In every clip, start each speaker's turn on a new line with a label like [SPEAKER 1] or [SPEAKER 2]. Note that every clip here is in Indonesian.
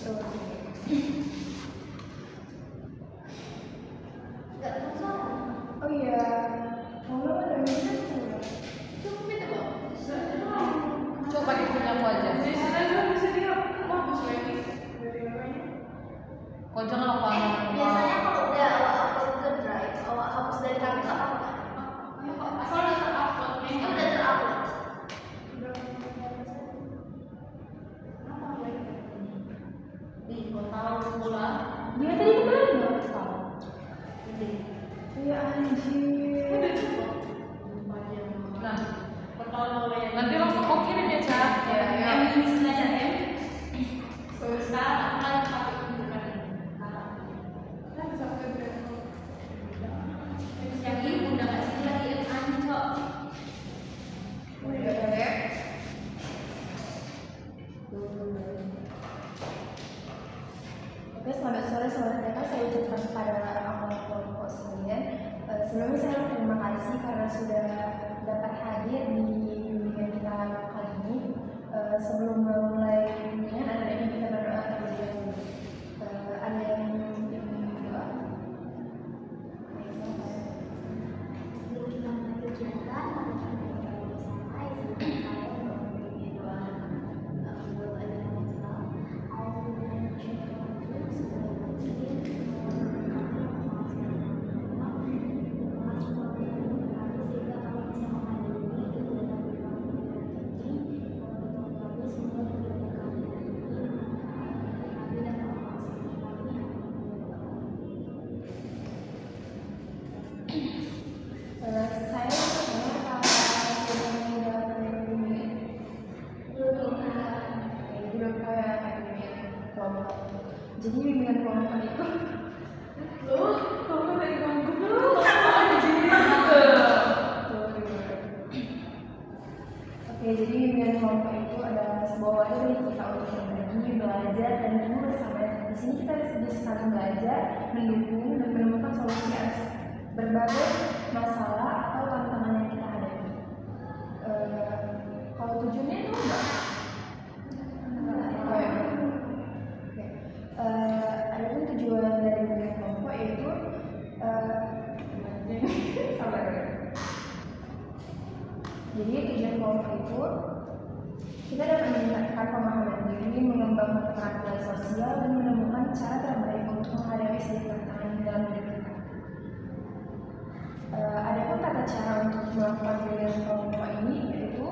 [SPEAKER 1] Tuh.
[SPEAKER 2] Nggak tahu soal.
[SPEAKER 1] Oh iya, kamu ada minat nggak?
[SPEAKER 2] Coba minta bang.
[SPEAKER 3] Coba dipunya aku aja. Kau jangan apa?
[SPEAKER 2] Biasanya kalau udah awak upload ke drive, awak hapus dari kami nggak apa-apa. Asal udah terupload, ini udah terupload. Ih, kau tahu pula.
[SPEAKER 1] Dia tadi kemana?
[SPEAKER 3] Tahu.
[SPEAKER 1] Iya anjir.
[SPEAKER 3] Nah, nanti langsung kau kirim ya Cak.
[SPEAKER 1] Ya.
[SPEAKER 2] Ini sengaja sekarang aku lagi pakai tunjukkan ini. Yang ini udah nggak sih lagi yang ancok.
[SPEAKER 1] Udah ya. Oke, selamat sore saudara data. Saya ucapkan kepada anggota kelompok sekalian. Sebelumnya saya terima kasih karena sudah dapat hadir di bimbingan kita kali ini. Sebelum memulai bimbingan, ada yang kita berdoa terlebih dahulu. Ada yang ingin berdoa?
[SPEAKER 2] Sebelum kita mulai kegiatan, mari kita bersama izinkan saya memberi doa menurut ajaran Islam.
[SPEAKER 1] Saya sudah bimbingan. Belum kayak bimbingan kelompok. Jadi bimbingan kelompok itu kamu dari kampus dulu. Oke, jadi bimbingan kelompok itu adalah sebuah wadah bagi kita untuk berbagi, belajar, dan tumbuh bersama. Di sini kita bisa saling belajar, mendukung, dan menemukan solusi atas berbagai masalah atau tantangan yang kita hadapi. Kalau tujuannya itu enggak? Adapun tujuan dari bimbingan kelompok yaitu sabar ya. Jadi tujuan kelompok itu kita dapat meningkatkan pemahaman diri, mengembangkan keterampilan sosial, dan menemukan cara terbaik untuk menghadapi setiap tantangan dalam hidup kita. Adapun tata cara untuk melakukan bimbingan kelompok ini yaitu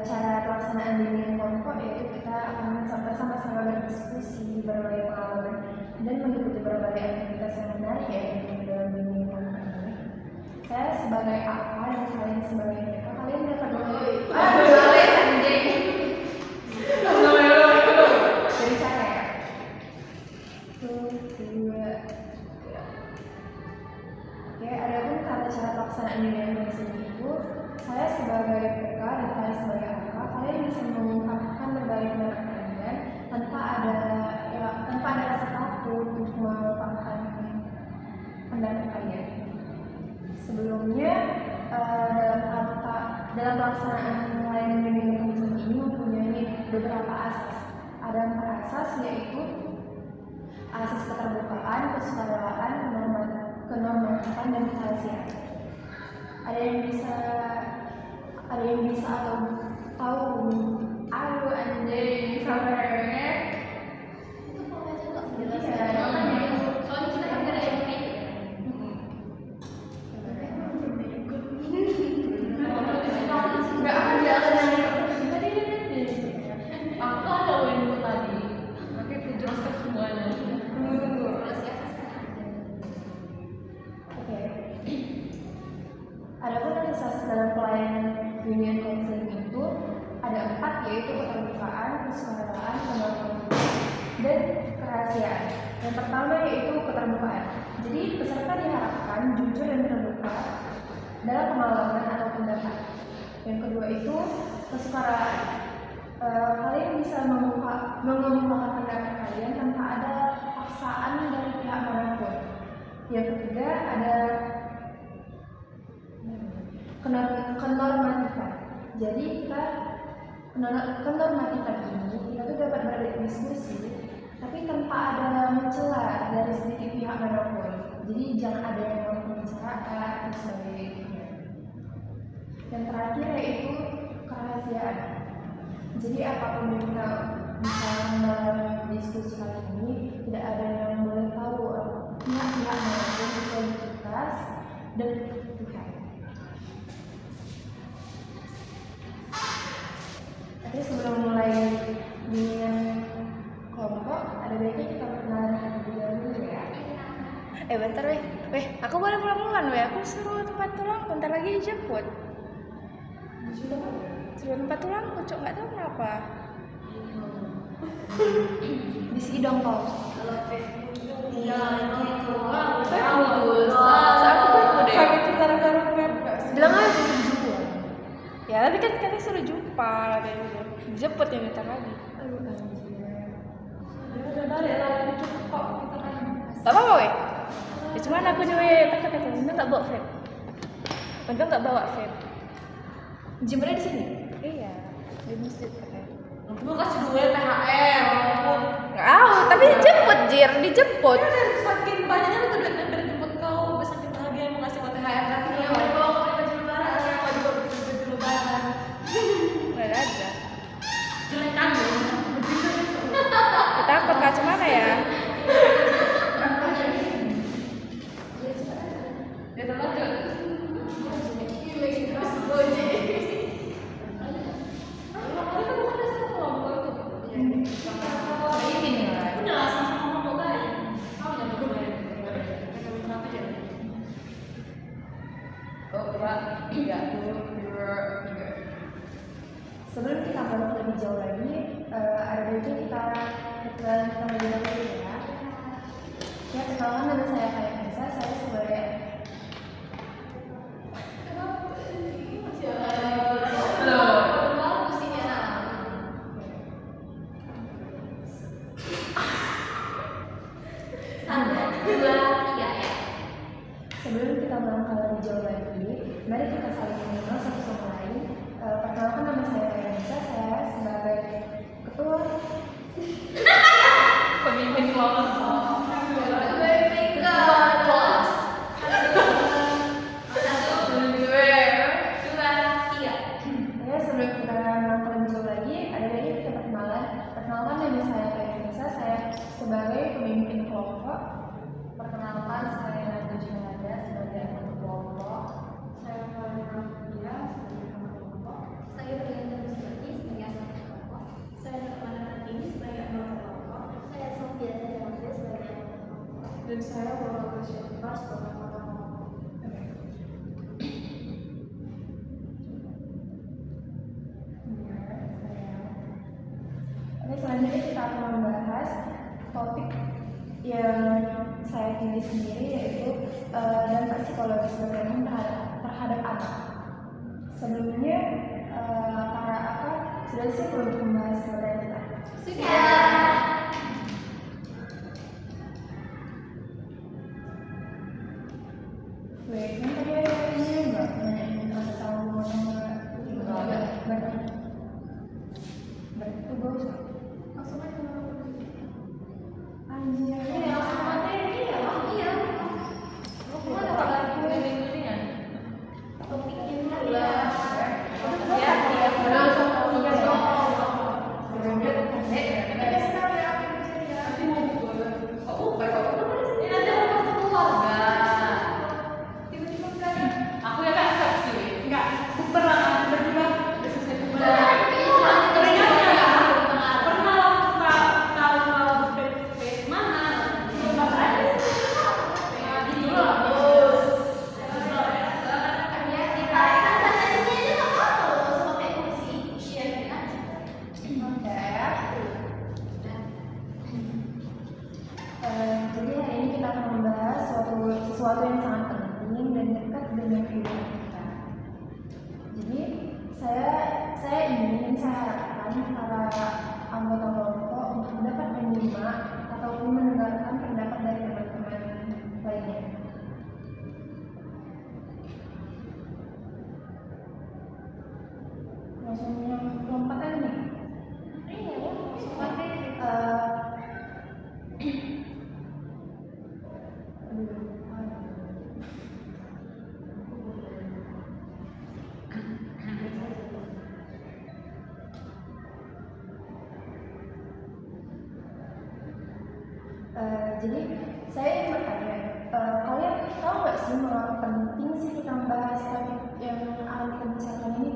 [SPEAKER 1] cara pelaksanaan bimbingan kelompok yaitu kita akan bersama-sama berdiskusi, berbagi pengalaman, dan mengikuti berbagai aktivitas yang menarik yaitu dalam bimbingan kelompok ini. Saya sebagai apa dan kalian sebagai mereka, kalian dapat boleh anjing. Jadi cara ya. 1, 2. Oke, adapun tata cara pelaksanaan bimbingan sini itu, saya sebagai PK dan kalian sebagai AK, kalian bisa mengungkapkan berbagai pendapat kalian tanpa ada rasa takut untuk mengungkapkan pendapat kalian. Sebelumnya, dalam pelaksanaan layanan bimbingan ini mempunyai beberapa asas. Ada 4 asas, yaitu asas keterbukaan, kesukarelawan, kenormatifan, dan kerahasiaan. Ada yang bisa atau tahu? Aduh anjing, sabarnya.
[SPEAKER 2] Itu pokoknya nggak jelas ya. Soalnya kita kan nggak ada yang kayak
[SPEAKER 1] Nggak ada tadi.
[SPEAKER 3] Aku ada info tadi. Nanti aku jelaskan semuanya.
[SPEAKER 1] Tunggu. Oke. Adapun asas dalam pelayanan bimbingan konseling itu ada 4, yaitu keterbukaan, kesukarelawan, kenormatifan, dan kerahasiaan. Yang pertama yaitu keterbukaan. Jadi peserta diharapkan jujur dan terbuka dalam pengalaman atau pendapat. Yang kedua itu kesukarelawan. Kalian bisa mengemukakan pendapat kalian tanpa ada paksaan dari pihak manapun. Yang ketiga ada kenormatifan. Jadi penormatifan ini kita tuh dapat berdiskusi, tapi tanpa ada mencela dari sedikit pihak manapun. Jadi jangan ada yang membicarakan dan sebagainya. Yang terakhir yaitu kerahasiaan. Jadi apapun yang kita bisa dalam diskusi kali ini, tidak ada yang boleh tahu pihak-pihak manapun soliditas dan Tuhan. Tapi sebelum mulai dengan kelompok, ada baiknya kita perkenalan terlebih dahulu ya.
[SPEAKER 4] Bentar weh, aku boleh pulang duluan weh, aku suruh tempat tulang, bentar lagi dijemput. Suruh tempat tulang, cok nggak tahu kenapa.
[SPEAKER 1] Di sini dong kau.
[SPEAKER 2] Kalau Facebook
[SPEAKER 3] Ya gitu.
[SPEAKER 4] Bagus.
[SPEAKER 3] Aku kan
[SPEAKER 4] udah.
[SPEAKER 3] Feb itu gara-gara Feb.
[SPEAKER 1] Bilang aja jujur.
[SPEAKER 4] Ya tapi kan katanya suruh jumpa, katanya dijemput yang bentar lagi.
[SPEAKER 1] Aduh anjir.
[SPEAKER 3] Ya udah balik lah, dikit kok kita kan.
[SPEAKER 4] Gak apa-apa weh. Ya, cuman aku juga kata untung nggak bawa vape. Untung nggak bawa vape.
[SPEAKER 1] Jemputnya di sini.
[SPEAKER 4] Iya, di masjid katanya.
[SPEAKER 3] Lu kasih duit THR, walaupun
[SPEAKER 4] Nggak tahu, tapi dijemput Jir, dijemput.
[SPEAKER 3] ya dari saking banyaknya lu tuh duit dari jemput kau, sampai saking bahagia mau ngasih buat THR tapi ya mau dibawa ke baju lebaran, ya mau dibawa ke baju lebaran.
[SPEAKER 4] Nggak ada.
[SPEAKER 3] Jelek kan lu?
[SPEAKER 4] Kita takut kak mana ya?
[SPEAKER 3] Ya terlanjut.
[SPEAKER 1] Sebelum kita bahas lebih jauh lagi, ada baiknya kita perkenalan terlebih dahulu ya. Ya, perkenalkan nama saya Kaya Nisa, saya sebagai Sebelum kita melangkah lebih jauh lagi, mari kita saling mengenal satu sama lain. Perkenalkan nama saya Kaya Nisa, saya sebagai ketua
[SPEAKER 3] Pemimpin kelompok.
[SPEAKER 1] Ya, sebelum kita melangkah lebih jauh lagi, ada baiknya kita perkenalkan nama saya Kaya Nisa, saya sebagai pemimpin kelompok. Perkenalkan saya Najwa Syahada sebagai anggota kelompok. Saya Fatima Fia sebagai anggota kelompok.
[SPEAKER 2] saya Priyanti Rusmati sebagai anggota kelompok. Saya Nurmana Kartini sebagai anggota kelompok. Saya Sofia Zainal sebagai anggota kelompok.
[SPEAKER 1] Dan saya Bapak Syafar sebagai anggota kelompok. Oke, selanjutnya kita akan membahas topik yang saya pilih sendiri, yaitu dampak psikologis berkaitan terhadap anak. Sebelumnya, para apa sudah siap untuk membahas mengenai kita? Wait, kan tadi ada ini nggak nanyain rasa tahu nggak berarti itu gue usah
[SPEAKER 2] Langsung aja
[SPEAKER 1] anjir
[SPEAKER 2] langsung materi ya. Iya.
[SPEAKER 3] Mana Pak lagi keliling-kelingan?
[SPEAKER 2] Topiknya
[SPEAKER 3] Aku ya kan eksepsi, enggak kuper lah, tiba-tiba udah selesai kuper. Pernah kalau face mana? Pas aja jadi bagus.
[SPEAKER 1] Jadi hari ini kita akan membahas sesuatu yang sangat penting dan dekat dengan kehidupan kita. Jadi saya ingin saya harapkan para anggota kelompok untuk dapat menyimak ataupun mendengarkan pendapat dari teman-teman lainnya. langsung yang lompat aja nih.
[SPEAKER 3] Iya ya,
[SPEAKER 1] Oke, jadi saya ingin bertanya, kalian tahu nggak sih mengapa penting sih kita membahas topik yang akan kita bicarakan ini?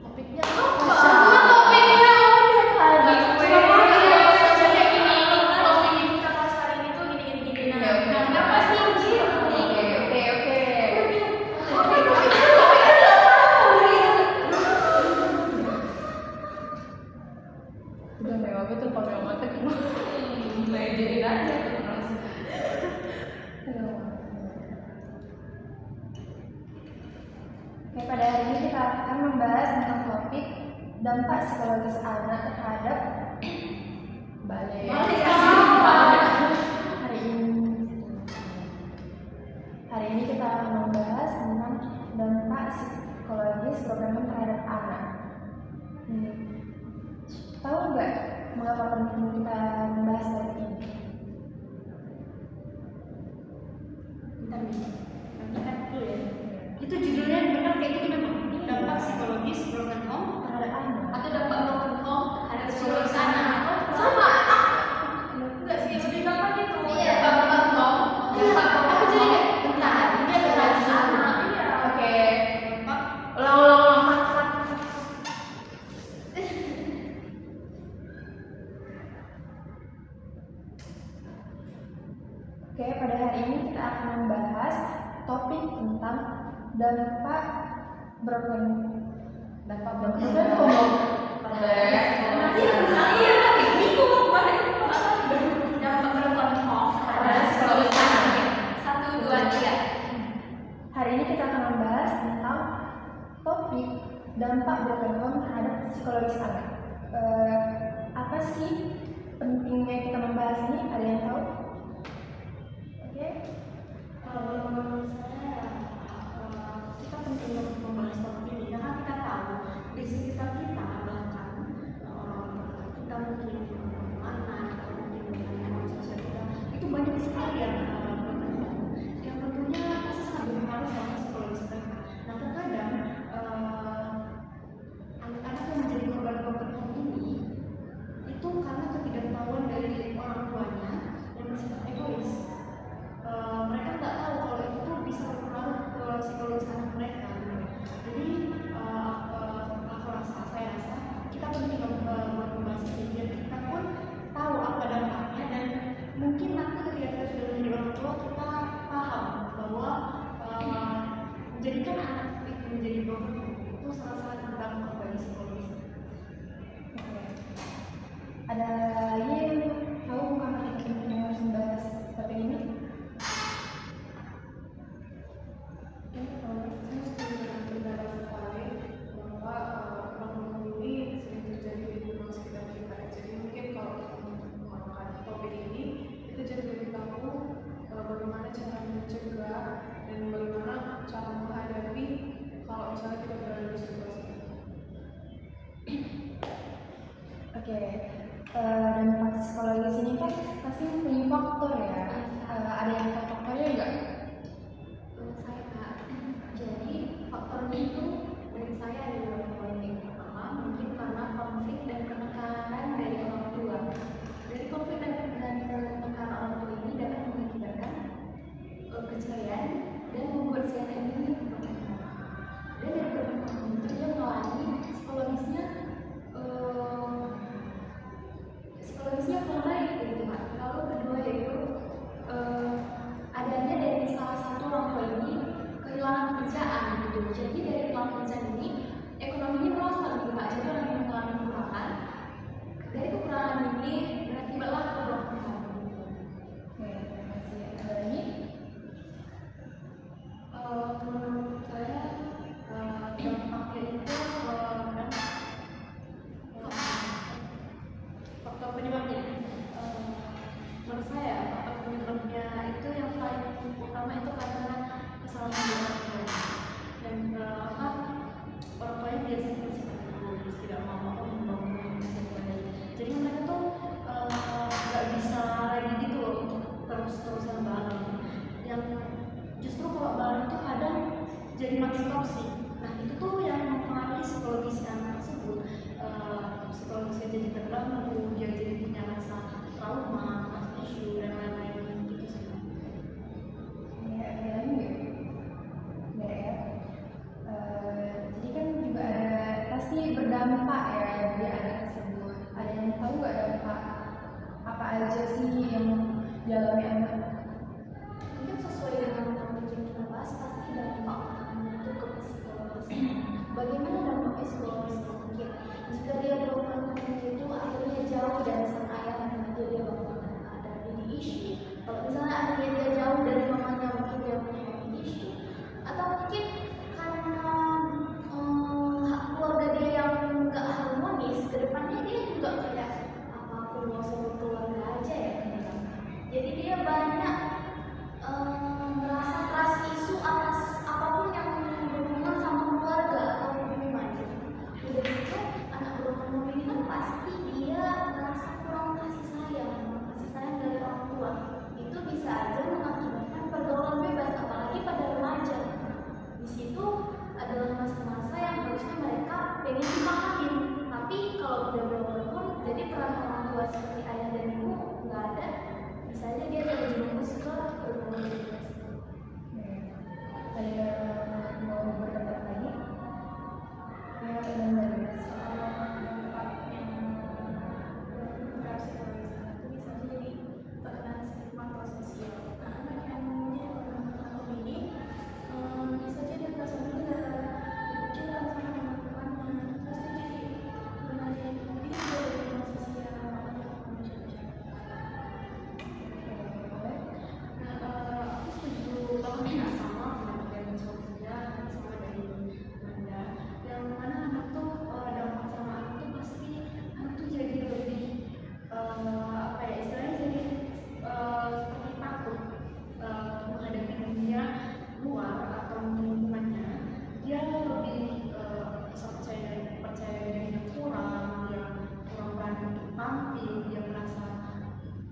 [SPEAKER 3] topiknya
[SPEAKER 1] Topiknya
[SPEAKER 3] apa?
[SPEAKER 1] udah tadi.
[SPEAKER 3] Cuma mau kayak gini, topik yang kita bahas hari ini tuh gini.
[SPEAKER 1] Iya, oke.
[SPEAKER 3] Nah, kenapa sih?
[SPEAKER 1] Oke. Udah mewah betul kalau yang mata
[SPEAKER 3] Jadi aja.
[SPEAKER 1] Oke, pada hari ini kita akan membahas tentang topik dampak psikologis anak terhadap balik. Hari ini kita akan membahas tentang dampak psikologis program terhadap anak. Tahu nggak mengapa penting kita membahas topik ini?
[SPEAKER 2] Bentar nih, nanti kan dulu ya. Itu judulnya benar kayak gitu memang. Dampak psikologis broken home
[SPEAKER 1] Terhadap anak.
[SPEAKER 3] Atau dampak broken home
[SPEAKER 2] terhadap
[SPEAKER 3] psikologis
[SPEAKER 2] psikologis
[SPEAKER 3] anak.
[SPEAKER 2] anak.
[SPEAKER 3] Sama. Enggak sih, lebih gampang gitu.
[SPEAKER 2] Iya.
[SPEAKER 3] Dampak broken home. Dampak broken
[SPEAKER 2] Aku jadi
[SPEAKER 3] home.
[SPEAKER 2] kayak bentar.
[SPEAKER 3] Dia terhadap anak. Iya.
[SPEAKER 1] Oke.
[SPEAKER 3] Dampak
[SPEAKER 1] Ulang. Oke, pada hari ini kita akan membahas topik tentang dampak broken home
[SPEAKER 3] dampak broken home
[SPEAKER 1] terhadap psikologis anak.
[SPEAKER 3] 1, 2, 3.
[SPEAKER 1] Hari ini kita akan membahas tentang topik dampak broken home terhadap psikologis anak. Apa sih pentingnya kita membahas ini? Ada yang tahu? Oke.
[SPEAKER 2] Kalau menurut saya, kita penting untuk membahas topik ini karena kita tahu di sekitar kita bahkan orang-orang kita mungkin anak atau mungkin lingkungan sosial kita itu banyak sekali yang tentunya pasti sangat berpengaruh sama psikologis mereka. Nah terkadang anak-anak yang menjadi korban broken home ini itu karena ketidaktahuan dari orang tuanya yang bersifat egois. Mereka nggak tahu kalau itu tuh bisa berpengaruh ke psikologis anak mereka. Jadi saya rasa kita penting buat membahas ini biar kita pun tahu apa dampaknya dan mungkin nanti ketika kita sudah menjadi orang tua kita paham bahwa menjadikan anak itu menjadi broken home itu sangat-sangat berdampak bagi psikologis.
[SPEAKER 1] Ada lagi yang tahu mengapa kita harus membahas topik ini?
[SPEAKER 5] Saya setuju dengan pendapat kalian bahwa problem ini sering terjadi di lingkungan sekitar kita. Jadi mungkin kalau kita menggunakan topik ini, kita jadi lebih tahu bagaimana cara mencegah dan bagaimana cara menghadapi kalau misalnya kita berada di situasi ini.
[SPEAKER 1] Oke. Dampak
[SPEAKER 2] toksik. Nah itu tuh yang mempengaruhi psikologis anak tersebut. Psikologisnya jadi terganggu, dia jadi punya rasa trauma, trust issue dan lain-lain gitu sih.
[SPEAKER 1] Ya, ada lagi nggak? Nggak ya. Jadi kan juga ada pasti berdampak ya di anak tersebut. Ada yang tahu nggak dampak apa aja sih yang dialami anak?
[SPEAKER 2] Mungkin sesuai dengan topik yang kita bahas, pasti dampak utamanya itu ke psikologis. Bagaimana dampak psikologis? Mungkin jika dia broken home itu akhirnya jauh dari sang ayah, nanti dia bakalan ada daddy issue. Kalau misalnya akhirnya dia jauh dari mamanya, mungkin dia punya daddy issue. Atau mungkin karena keluarga dia yang nggak harmonis, kedepannya dia juga kayak apapun mau sebut keluarga aja ya kayak. Jadi dia banyak merasa trust isu atas apapun yang berhubungan sama keluarga atau hubungan gitu. Udah gitu anak broken home ini kan pasti dia merasa kurang kasih sayang dari orang tua. Itu bisa aja mengakibatkan pergaulan bebas, apalagi pada remaja. Di situ adalah masa-masa yang harusnya mereka pengen dipahamin, tapi kalau udah broken home, jadi peran orang tua seperti ayah dan ibu nggak ada, bisa aja dia terjerumus ke pergaulan bebas.
[SPEAKER 1] Ada mau berpendapat lagi? Ya, ada dari
[SPEAKER 5] interaksi psikologis itu bisa jadi terkena stigma atau sosial. Nah, anak yang menjadi korban ini bisa jadi merasa minder, dikucilkan sama teman-temannya, terus dia jadi menjadi dia dari lingkungan sosial atau masyarakat.
[SPEAKER 2] Aku setuju banget ya sama dengan Sofia sama dari Nanda. Yang mana anak tuh dampak sama anak tuh pasti anak tuh jadi lebih apa ya istilahnya jadi seperti takut menghadapi dunia luar atau lingkungannya. Dia lebih percaya dirinya kurang, dia kurang berani untuk tampil, dia merasa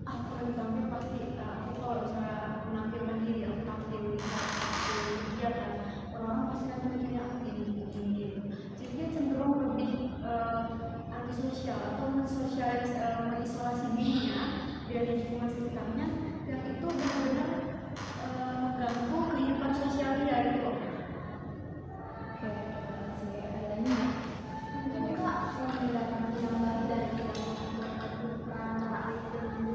[SPEAKER 2] kalau tampil pasti aku kalau misalnya menampilkan diri, aku tampil dia kan orang-orang pasti akan mikirnya aku ini gitu. Jadi dia cenderung lebih antisosial atau mengisolasi dirinya dari lingkungan sekitarnya, yang itu benar-benar mengganggu kehidupan sosial dia gitu.
[SPEAKER 1] Oke, masih ada lagi nggak?
[SPEAKER 2] Mungkin kak pendapat yang lain dari peran ayah dan ibu.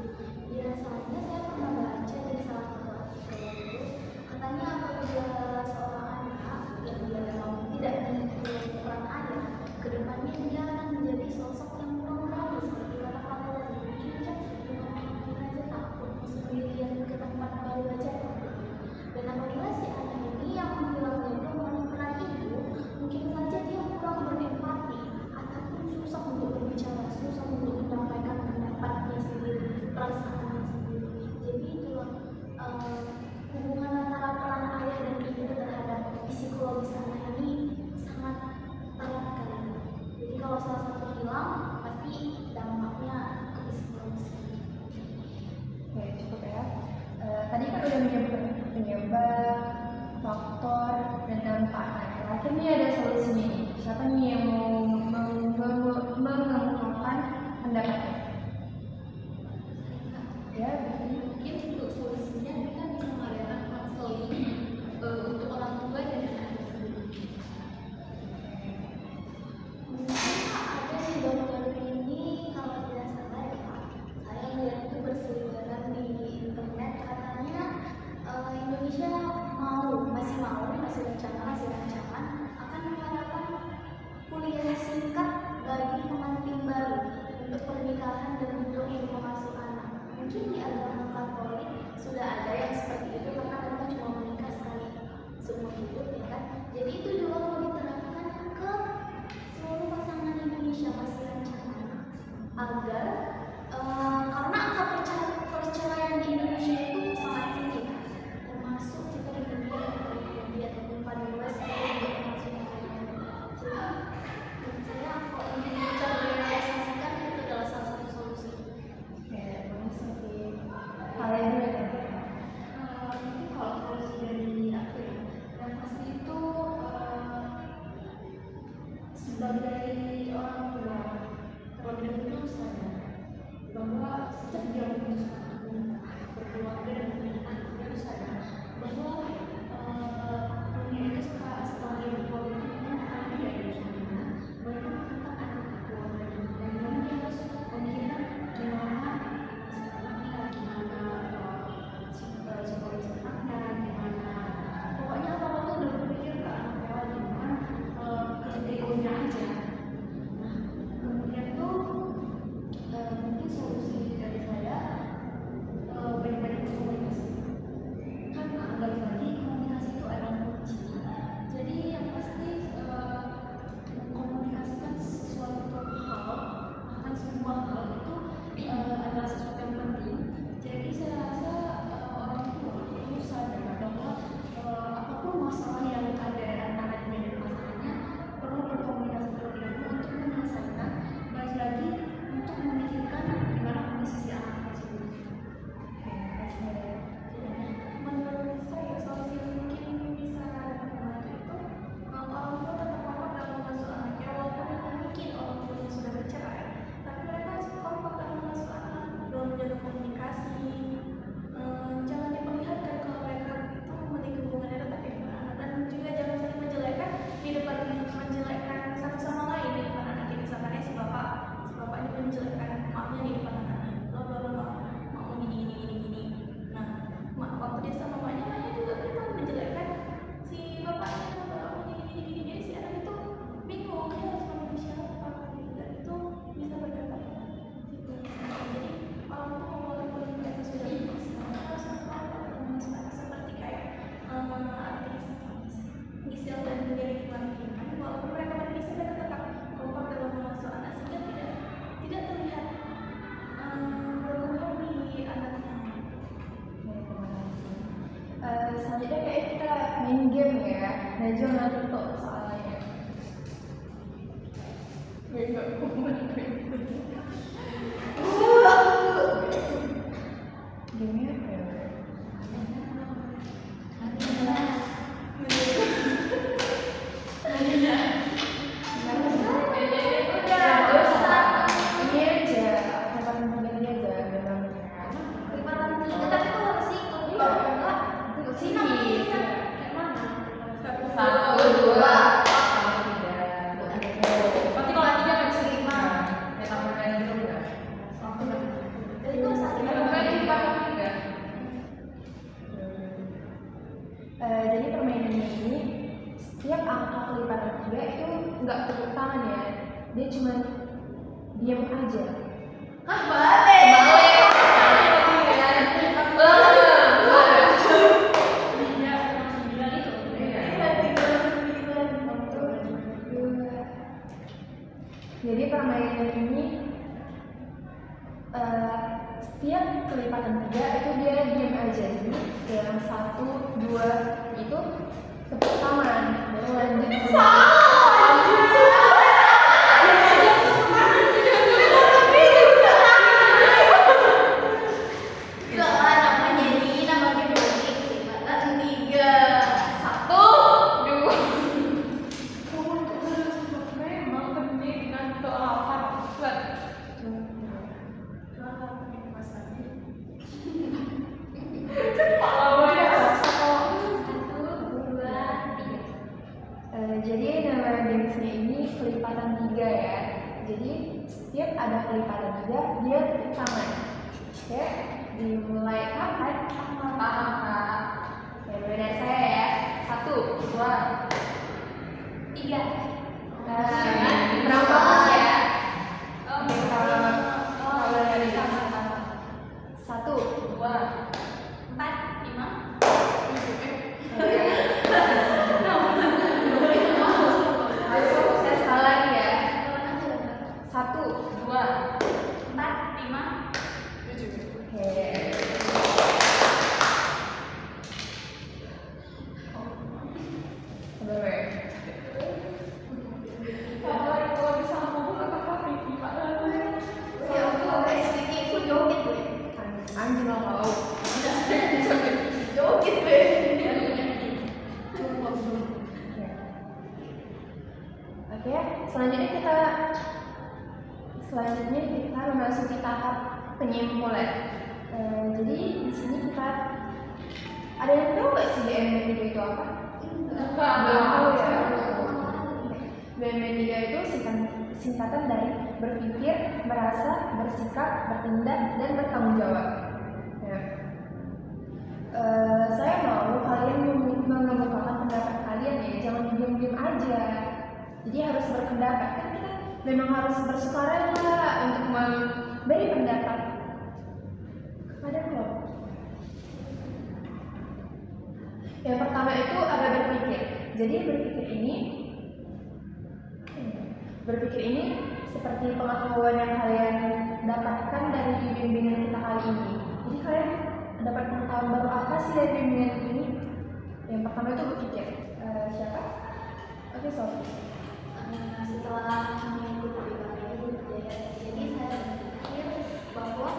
[SPEAKER 2] Biasanya saya pernah baca dari salah satu artikel itu, katanya apabila seorang anak yang dia memang tidak memiliki peran ayah, kedepannya dia akan menjadi sosok yang kurang berani, seperti kata kamu tadi, mungkin aja bukan aja takut sendirian ke tempat baru aja takut. Dan apabila si anak ini yang bilangnya itu mengenai peran ibu, mungkin saja dia kurang berempati ataupun susah untuk berbicara, susah untuk menyampaikan pendapatnya sendiri, perasaannya sendiri. Jadi itulah hubungan antara peran ayah dan ibu terhadap psikologis anak ini sangat erat sekali. Jadi kalau salah satu hilang, pasti dampaknya ke psikologis.
[SPEAKER 1] Oke, cukup ya. Tadi kan udah penyebab, faktor, dan dampak. Nah, terakhir nih ada solusinya nih. Siapa nih yang mau mengemukakan pendapatnya? Ya,
[SPEAKER 3] Mungkin untuk solusinya kita bisa mengadakan konseling untuk orang tua dan anak sendiri.
[SPEAKER 2] Mungkin ada di baru-baru ini, kalau tidak salah ya Pak, saya melihat itu berseliweran di internet, katanya Indonesia masih rancangan akan mengadakan kuliah singkat bagi pengantin baru untuk pernikahan dan untuk ibu pengasuh anak. Mungkin di agama Katolik sudah ada yang seperti itu, karena mereka cuma menikah sekali seumur hidup ya kan. sebagai orang tua terlebih dahulu sadar bahwa sejak dia memutuskan untuk berkeluarga dan punya anak, dia harus sadar bahwa dunia itu setelah dia berkeluarga itu memang akan dia hidup sendirian, bahkan tentang anak keluarga dan memang dia harus memikirkan gimana laki-laki, gimana psikologis anaknya, gimana pokoknya apa-apa tuh udah berpikir ke anaknya lagi, bukan ke egonya aja. Nah, kemudian tuh mungkin solusi dari saya banyak-banyak komunikasi, karena balik lagi komunikasi itu adalah kunci. Jadi yang pasti mengkomunikasikan sesuatu hal, akan semua hal itu adalah sesuatu yang penting. Jadi saya rasa orang tua itu sadar bahwa apapun masalah yang ada antara dia dan pasangannya perlu berkomunikasi terlebih dahulu untuk menyelesaikan, balik lagi untuk memikirkan gimana kondisi si anak tersebut.
[SPEAKER 3] Menurut saya solusi yang mungkin bisa membantu itu orang tua tetap kompak dalam mengasuh anaknya, walaupun mungkin orang tuanya sudah bercerai, tapi mereka harus kompak dalam mengasuh anak, dalam menjaga komunikasi. Jangan diperlihatkan kalau mereka itu memiliki hubungan yang dekat dengan anak, dan juga jangan saling menjelekkan di depan, menjelekkan satu sama lain di depan anaknya. Misalkan si bapak ini menjelekkan maknya di depan anaknya, bla bla bla, makmu gini. Nah, waktu dia sama maknya juga kita menjelekkan si bapaknya, makmu gini. Jadi si anak itu bingung dia harus memilih siapa, dan itu bisa berdampak gitu. Jadi orang tua walaupun mereka sudah bisa harus seperti kayak artis Gisel dan Gary Martin, walaupun mereka berpisah mereka tetap kompak dalam mengasuh anak sehingga tidak terlihat berubah di anaknya.
[SPEAKER 1] Selanjutnya kayak kita main game ya, dan jangan tutup soalnya. Game apa ya? Jadi permainan ini setiap angka kelipatan 3 itu nggak tepuk tangan ya, dia cuma diam aja. Jadi permainan ini setiap kelipatan 3 itu dia diam aja. Jadi yang 1, 2 itu tepuk tangan, baru lanjut. Jadi nama gamesnya ini kelipatan 3 ya. Jadi setiap ada kelipatan 3 dia tepuk tangan. Oke, dimulai kapan? Paham kak? Ya mulai dari saya ya. 1, 2, 3. Berapa pas ya? Oke, kalau dari tangan 1, 2, 4, 5. Saya sekali lagi ya. 1, 2, 4, 5, 7. Oke. Sabar. Oke, selanjutnya kita memasuki tahap penyimpulan. Jadi di sini kita ada yang tahu nggak sih BMB3 itu apa? Belum tahu ya. BMB3 itu singkatan dari berpikir, merasa, bersikap, bertindak, dan bertanggung jawab. Ya. Saya mau kalian mengemukakan pendapat kalian ya, jangan diam-diam aja. Jadi harus berpendapat, kan kita memang harus bersukarela untuk memberi pendapat kepada kelompok. Yang pertama itu ada berpikir. Jadi berpikir ini seperti pengetahuan yang kalian dapatkan dari bimbingan kita kali ini. Jadi kalian dapat pengetahuan baru apa sih dari bimbingan ini? Yang pertama itu berpikir. Siapa? Oke, Sofi.
[SPEAKER 2] Setelah mengikuti jadi saya berpikir bahwa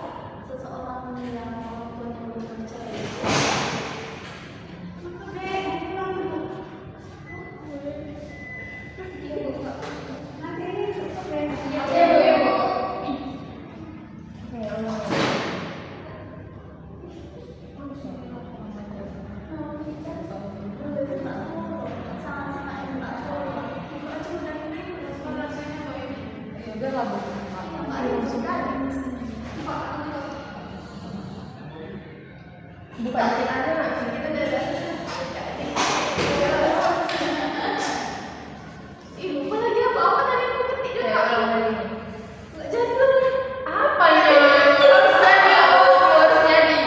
[SPEAKER 2] seseorang yang orang tuanya belum percaya itu
[SPEAKER 1] Bukan kita aja langsung kita udah
[SPEAKER 2] lupa lagi apa tadi aku ketik dulu. Nggak jadi lagi.
[SPEAKER 1] apa ya? Harus jadi.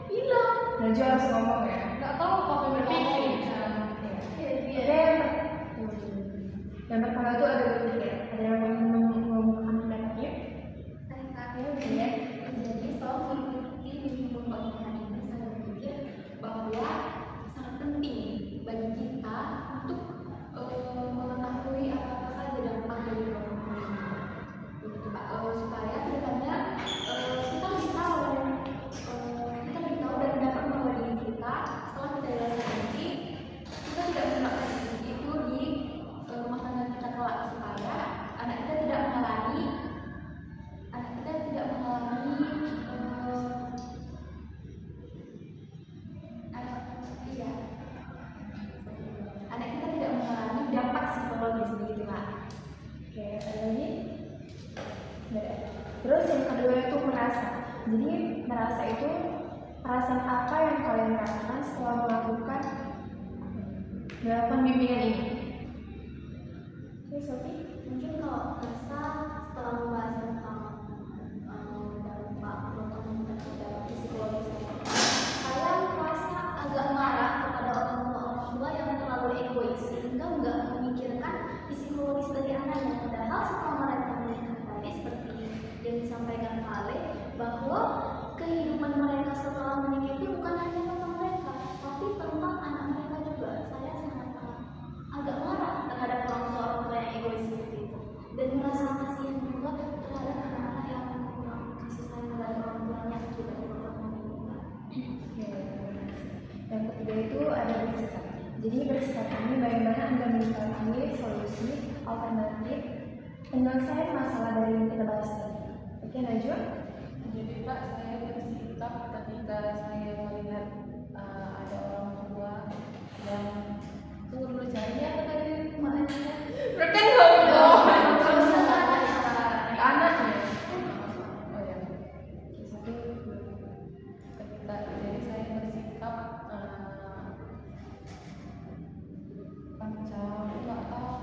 [SPEAKER 2] Hilang.
[SPEAKER 1] Najwa harus ngomong ya.
[SPEAKER 2] Nggak tahu apa yang berpikir.
[SPEAKER 1] Yang pertama itu ada berpikir. Ada yang mau mengumumkan pendapatnya?
[SPEAKER 2] Saya jadi setelah mengikuti bimbingan pembangunan ini saya berpikir bahwa sangat penting bagi kita untuk mengetahui apa saja dampak dari program ini, supaya kedepannya kita lebih tahu dan dapat membawa diri kita setelah kita dewasa nanti kita tidak menggunakan itu di rumah tangga kita kelak, supaya anak kita tidak mengalami dampak psikologis begitu Pak.
[SPEAKER 1] Oke, ada lagi? Terus yang kedua itu merasa. Jadi merasa itu perasaan apa yang kalian rasakan setelah melakukan bimbingan ini? Oke, Sofi.
[SPEAKER 2] Mungkin kalau rasa setelah membahas tentang dampak program terhadap psikologis saya merasa agak marah kepada orang tua yang terlalu egois sehingga nggak memikirkan psikologis dari anaknya. Padahal setelah mereka menikah tadi seperti yang disampaikan Pak Ale, bahwa kehidupan mereka setelah menikah itu bukan hanya tentang mereka, tapi tentang anak mereka juga. Saya sangat agak marah terhadap orang tua yang egois seperti itu, dan merasa kasihan juga terhadap anak-anak yang kurang kasih sayang dari orang tuanya juga di program ini.
[SPEAKER 1] Yang ketiga itu ada bersikap. Jadi bersikap ini bagaimana Anda mencari solusi alternatif penyelesaian masalah dari yang kita bahas tadi. Oke, Najwa?
[SPEAKER 5] Jadi Pak, saya bersikap ketika saya melihat ada orang tua yang tunggu dulu carinya apa tadi maknanya?
[SPEAKER 1] Rekan ngomong.
[SPEAKER 5] Anaknya. Oh ya. Satu, ketika jadi saya bersikap pancam nggak tahu.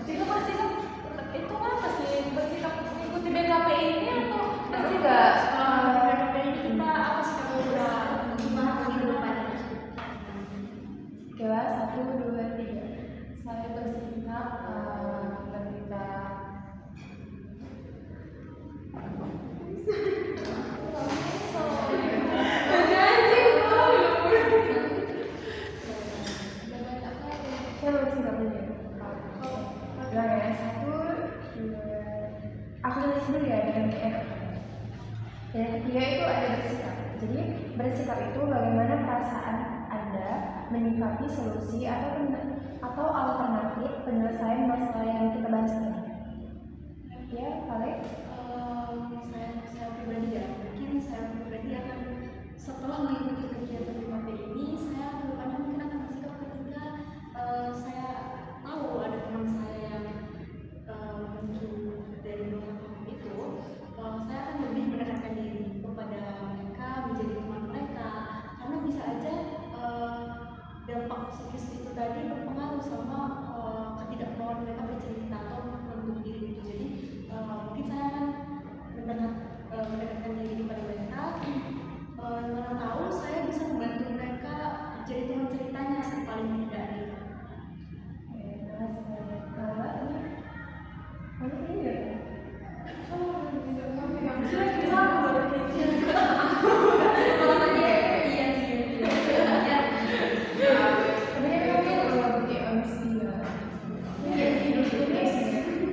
[SPEAKER 1] Itu bersikap itu kan masih bersikap mengikuti BKP ini atau bersikap itu bagaimana perasaan Anda menyikapi solusi atau alternatif penyelesaian masalah yang kita bahas tadi. Ya, Kale?
[SPEAKER 2] Saya pribadi ya, mungkin saya pribadi akan setelah mengikuti kegiatan BKP ini, saya kedepannya mungkin akan bersikap ketika saya tahu ada teman saya yang mungkin dari luar itu, saya akan lebih mendekatkan diri kepada mereka, menjadi teman mereka, karena bisa aja dampak psikis itu tadi berpengaruh sama ketidakmauan mereka bercerita atau menutup diri. Jadi mungkin saya akan mendekatkan diri kepada mereka. Mana tahu saya bisa membantu mereka jadi teman ceritanya paling tidak gitu.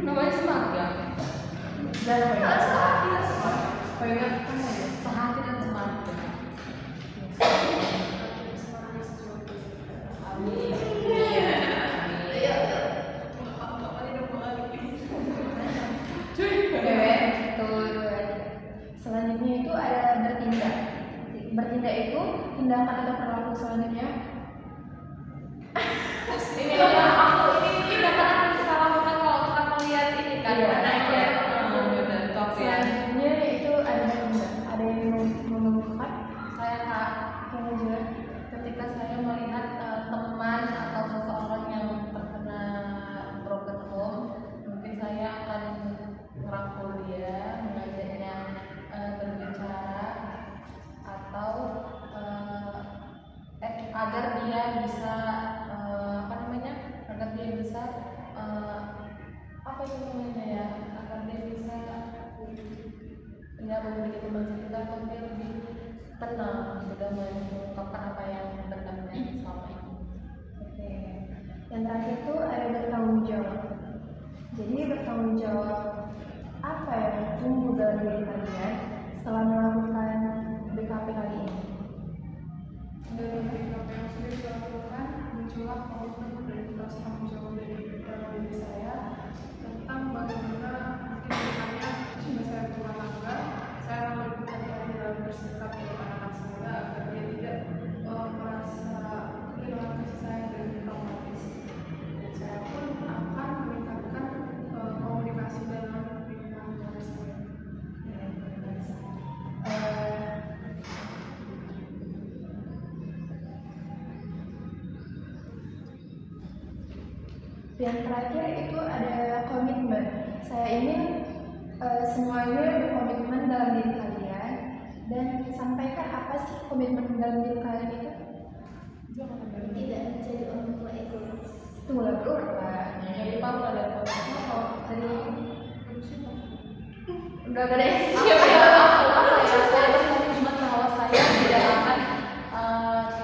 [SPEAKER 4] Namanya semangat. Sehati dan semangat. Amin.
[SPEAKER 1] Selanjutnya itu ada bertindak. Bertindak itu tindakan atau perilaku selanjutnya.
[SPEAKER 4] Ini dapat kita lakukan kalau kita melihat ini kan ada ya.
[SPEAKER 1] Selanjutnya itu ada bertindak. Ada yang mengemukakan.
[SPEAKER 4] Saya Kak,
[SPEAKER 1] Yang jelas.
[SPEAKER 4] ketika saya melihat teman atau seseorang yang terkena broken home, mungkin saya akan merangkul dia, mengajaknya berbicara atau agar dia bisa agar dia bisa apa itu namanya ya, agar dia bisa ya memiliki teman cerita atau dia lebih tenang sudah mengungkapkan apa yang benarnya selama ini.
[SPEAKER 1] Oke. Yang terakhir itu ada bertanggung jawab. Jadi bertanggung jawab apa yang tumbuh dalam diri kalian setelah melakukan BKP kali ini?
[SPEAKER 5] Dalam BKP yang sudah dilakukan, muncullah komitmen dan rasa tanggung jawab dari dalam diri saya tentang bagaimana mungkin misalnya jika saya berumah tangga, saya akan lebih hati-hati dalam bersikap dengan anak saya agar dia tidak merasa kehilangan kasih sayang dan traumatis. Dan saya pun akan meningkatkan komunikasi dalam lingkungan keluarga saya.
[SPEAKER 1] Yang terakhir itu ada komitmen. Saya ingin semuanya berkomitmen dalam diri kalian dan sampaikan apa sih komitmen dalam diri kalian itu?
[SPEAKER 2] Tidak menjadi orang tua egois.
[SPEAKER 1] Tunggu dulu, Pak.
[SPEAKER 4] Jadi Paul ada
[SPEAKER 1] Tadi
[SPEAKER 4] udah gak ada siapa ya? Saya berkomitmen bahwa saya tidak akan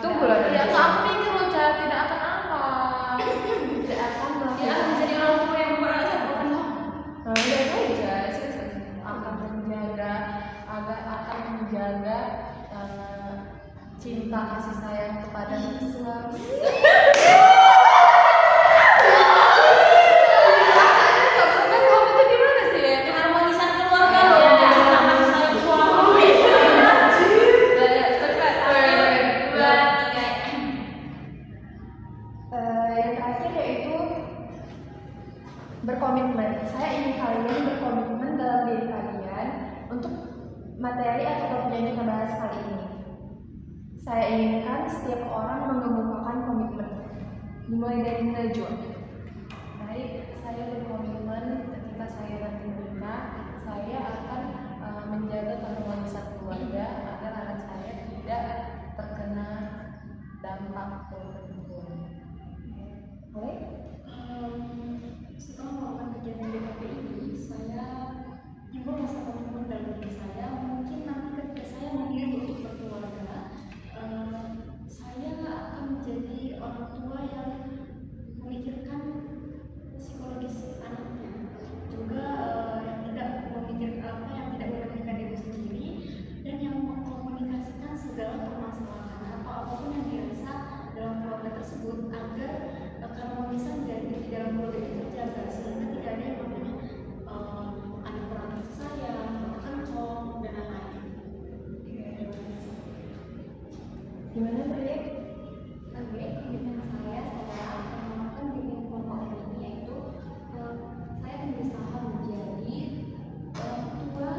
[SPEAKER 1] Tunggulah.
[SPEAKER 4] tidak akan mikir loh, Ca. Tidak akan apa.
[SPEAKER 1] tidak akan
[SPEAKER 4] Tidak akan menjadi orang tua yang merasa berpenuh.
[SPEAKER 1] Udah aja.
[SPEAKER 4] akan menjaga cinta kasih sayang kepada selalu. Kamu tuh gimana sih ya? Keharmonisan keluarga loh. Kasih sayang suami.
[SPEAKER 1] Yang terakhir yaitu berkomitmen. Saya ingin kalian berkomitmen dalam diri kalian untuk materi atau topik yang kita bahas kali ini. Saya inginkan setiap orang mengemukakan komitmen, dimulai dari Najwa.
[SPEAKER 4] Baik, saya berkomitmen ketika saya nanti menikah, saya akan menjaga keharmonisan keluarga agar anak saya tidak terkena dampak broken home.
[SPEAKER 1] Oke?
[SPEAKER 2] Setelah melakukan kegiatan BKP ini, saya timbul rasa komitmen dalam diri saya. Mungkin nanti ketika saya memilih untuk berkeluarga, saya akan menjadi orang tua yang memikirkan psikologis anaknya, juga yang tidak memikirkan diri sendiri dan yang mengkomunikasikan segala dalam keluarga itu terjaga sehingga tidak ada yang namanya ada kurang kasih sayang, bahkan hoax dan lain-lain.
[SPEAKER 1] Gimana Maria?
[SPEAKER 3] Oke, dengan saya mengenalkan bimbingan kelompok ini yaitu saya akan berusaha menjadi orang tua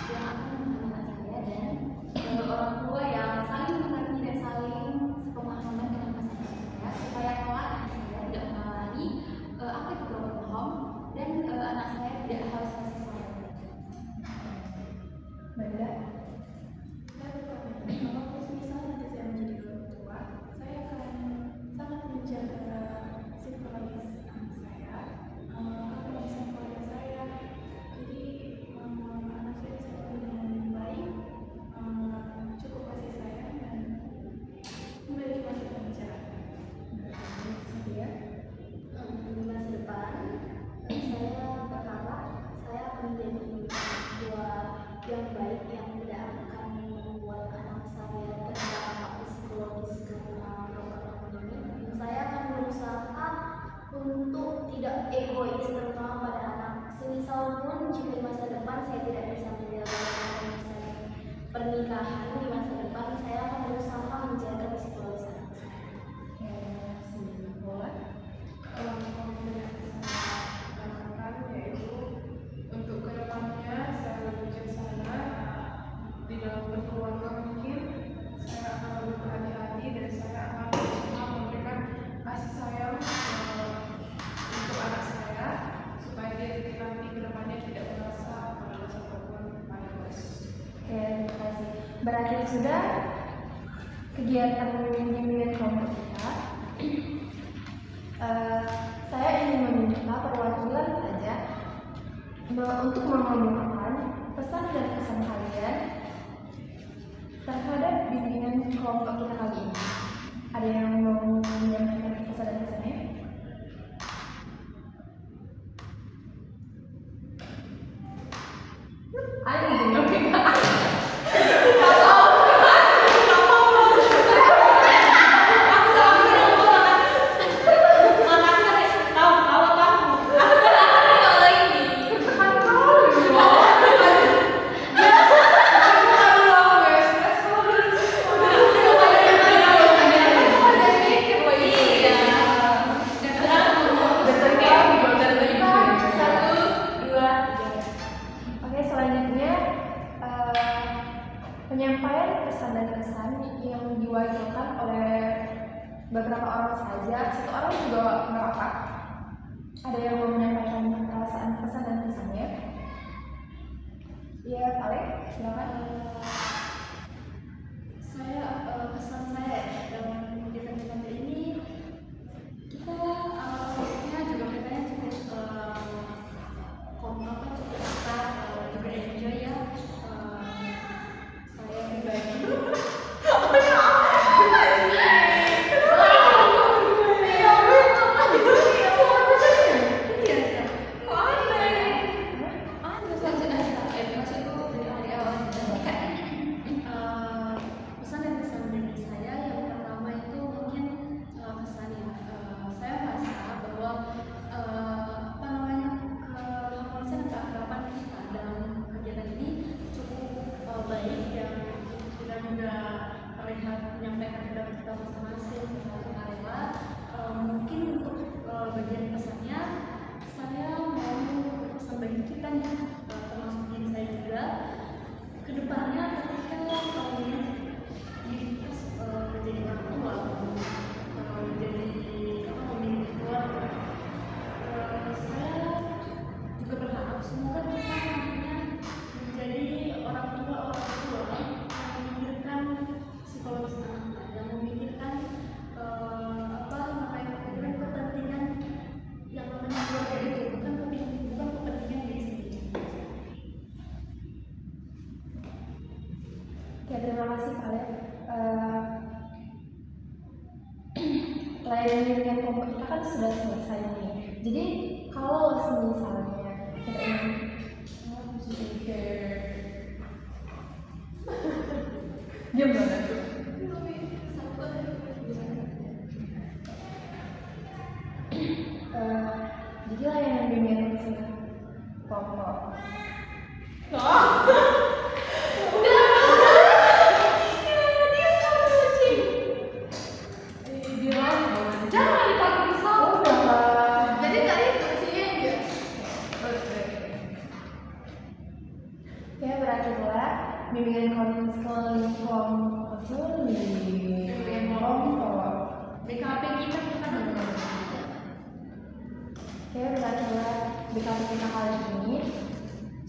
[SPEAKER 3] yang akan menemani saya dan orang tua yang saling mengerti dan saling sepemahaman dengan pasangan saya supaya kelak anak saya tidak mengalami apa itu broken home dan anak saya tidak harus kasih sayang.
[SPEAKER 1] Banda?
[SPEAKER 5] Saya berkomitmen kalau misal nanti saya menjadi orang tua, saya akan sangat menjaga psikologis anak saya, kondisi keluarga saya. Jadi anak saya bisa tumbuh dengan baik, cukup kasih sayang dan memiliki masa depan cerah.
[SPEAKER 1] Dia?
[SPEAKER 3] Di masa depan saya berharap saya akan menjadi orang tua yang baik yang tidak akan membuat anak saya terdampak psikologis karena program ini. Saya akan berusaha untuk tidak egois terutama pada anak. Semisal pun jika di masa depan saya tidak bisa menjaga misalnya pernikahan di masa depan, saya akan berusaha menjaga psikologis anak saya.
[SPEAKER 5] Komitmen yang saya tanamkan yaitu untuk kedepannya saya lebih bijaksana di dalam berkeluarga. Mungkin saya akan lebih berhati-hati dan saya akan berusaha memberikan kasih sayang untuk anak saya supaya dia nanti kedepannya tidak merasa merasa perempuan pada bos.
[SPEAKER 1] Oke, terima kasih. Berarti sudah kegiatan bimbingan kelompok kita. Saya ingin meminta perwakilan saja untuk mengemukakan pesan dan kesan kalian terhadap bimbingan kelompok kita kali ini. Ada yang mau menyampaikan pesan dan kesannya? Oke, selanjutnya penyampaian pesan dan kesan yang diwakilkan oleh beberapa orang saja, satu orang juga nggak apa-apa. Ada yang mau menyampaikan perasaan pesan dan kesannya? Iya, Alek, silakan.
[SPEAKER 2] Saya kesan saya dalam kegiatan ini kita khususnya juga katanya cukup cukup kita juga enjoy ya. Saya pribadi pesan dan kesan dari saya yang pertama itu mungkin kesan ya saya merasa bahwa apa namanya keharmonisan dan keakraban kita dalam kegiatan ini cukup baik dan kita juga terlihat menyampaikan pendapat kita masing-masing kita rela. Mungkin untuk bagian pesannya saya mau berpesan bagi kita nih termasuk diri saya juga kedepannya ketika kalian menjadi orang tua menjadi memiliki keluarga, saya juga berharap semoga kita nantinya menjadi orang tua yang memikirkan psikologis anak, yang memikirkan kepentingan yang namanya keluarga itu bukan kepentingan diri sendiri.
[SPEAKER 1] Oke, terima kasih kalian. Pelayanan bimbingan kelompok kita kan sudah selesai nih. Jadi kalau misalnya kita ingin diam banget. kelompok.
[SPEAKER 4] Jangan dipakai pisau.
[SPEAKER 2] Jadi tadi fungsinya dia.
[SPEAKER 1] Oke, berakhirlah bimbingan konseling kelompok.
[SPEAKER 2] BKP kita bukan
[SPEAKER 1] Oke, berakhirlah BKP kita kali ini.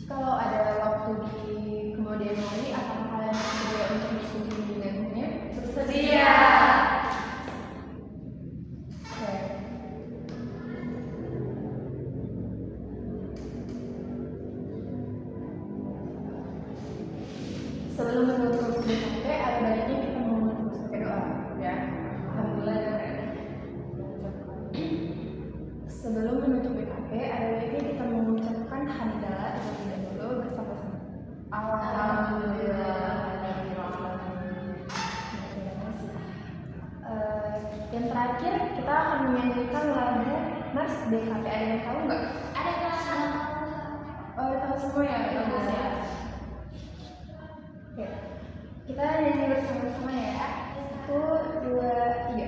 [SPEAKER 1] Kalau ada waktu di kemudian hari, apakah kalian bersedia untuk mengikuti bimbingannya?
[SPEAKER 2] Bersedia.
[SPEAKER 1] Oke. Sebelum menutup BKP, ada baiknya kita menutup pakai doa, ya. Alhamdulillah ya. Sebelum menutup BKP, ada baiknya kita mengucapkan hamdalah terlebih dahulu bersama-sama. Alhamdulillah. Yang terakhir kita akan menyanyikan lagu Mars BKP. Ada yang tahu nggak?
[SPEAKER 2] Ada kelas
[SPEAKER 1] Oh, tahu semua ya? Bagus ya. Oke, kita nyanyi bersama-sama ya. 1, 2, 3.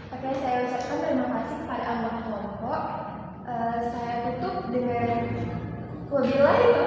[SPEAKER 1] Oke, saya ucapkan terima kasih kepada anggota kelompok. Saya tutup dengan wabillahi taufiq